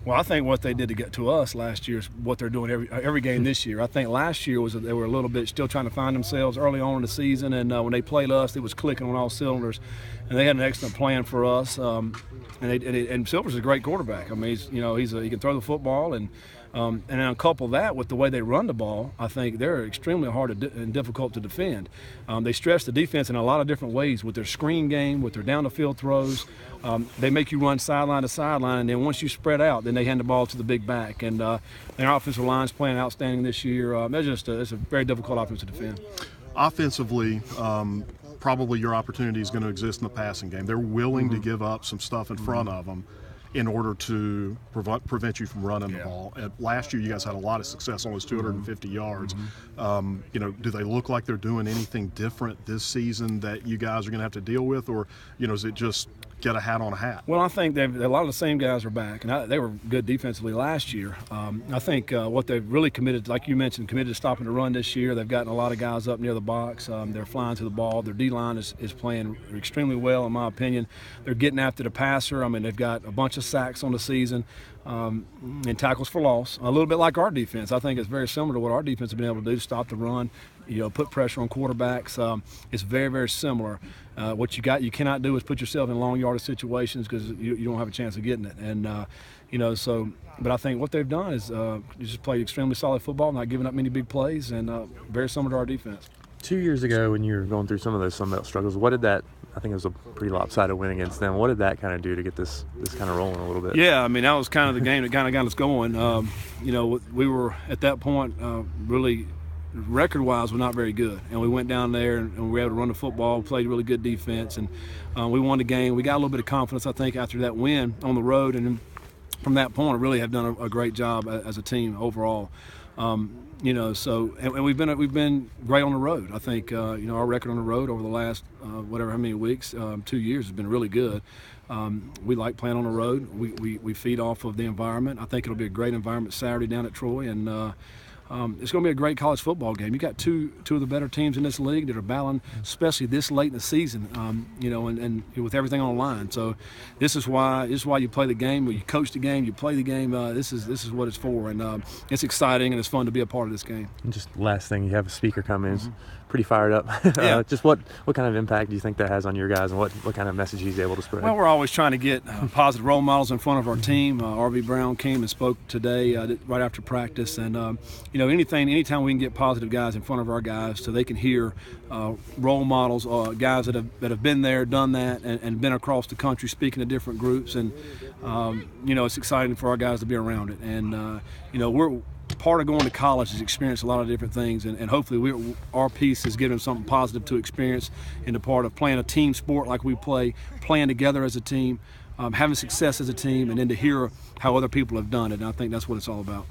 Well, I think what they did to get to us last year is what they're doing every game this year. I think last year was they were a little bit still trying to find themselves early on in the season, and when they played us, it was clicking on all cylinders, and they had an excellent plan for us. And Silver's a great quarterback. I mean, he can throw the football, and then couple that with the way they run the ball, I think they're extremely hard and difficult to defend. They stretch the defense in a lot of different ways with their screen game, with their down the field throws. They make you run sideline to sideline, and then once you spread out, then they hand the ball to the big back. And their offensive line's playing outstanding this year. It's a very difficult offense to defend. Offensively, probably your opportunity is going to exist in the passing game. They're willing to give up some stuff in front of them in order to prevent you from running the ball. Last year, you guys had a lot of success, almost 250 yards. Do they look like they're doing anything different this season that you guys are going to have to deal with, or is it just get a hat on a hat? Well, I think a lot of the same guys are back, and they were good defensively last year. I think what they've really committed, like you mentioned, committed to stopping the run this year. They've gotten a lot of guys up near the box. They're flying to the ball. Their D-line is playing extremely well, in my opinion. They're getting after the passer. I mean, they've got a bunch of sacks on the season and tackles for loss, a little bit like our defense. I think it's very similar to what our defense has been able to do to stop the run, put pressure on quarterbacks. It's very, very similar. What you cannot do is put yourself in long yardage situations because you don't have a chance of getting it. And but I think what they've done is just played extremely solid football, not giving up many big plays, and very similar to our defense. 2 years ago, when you were going through some of those Sun Belt struggles, I think it was a pretty lopsided win against them. What did that kind of do to get this kind of rolling a little bit? Yeah, I mean, that was kind of the game that kind of got us going. We were at that point really record-wise, we're not very good, and we went down there and we were able to run the football, played really good defense, and we won the game. We got a little bit of confidence, I think, after that win on the road, and then from that point, really have done a great job as a team overall. And we've been great on the road. I think our record on the road over the last how many weeks, 2 years, has been really good. We like playing on the road. We feed off of the environment. I think it'll be a great environment Saturday down at Troy, and it's going to be a great college football game. You got two of the better teams in this league that are battling, especially this late in the season. And with everything on the line. So this is why you play the game. You coach the game. You play the game. This is what it's for, and it's exciting and it's fun to be a part of this game. And just last thing, you have a speaker come in. Pretty fired up. Yeah. Just what kind of impact do you think that has on your guys, and what kind of message he's able to spread? Well, we're always trying to get positive role models in front of our team. R.V. Brown came and spoke today right after practice, and anytime we can get positive guys in front of our guys so they can hear role models, guys that have been there, done that, and been across the country speaking to different groups, and it's exciting for our guys to be around it. And we're part of going to college is experience a lot of different things, and hopefully our piece is giving them something positive to experience in the part of playing a team sport like we play, playing together as a team, having success as a team, and then to hear how other people have done it. And I think that's what it's all about.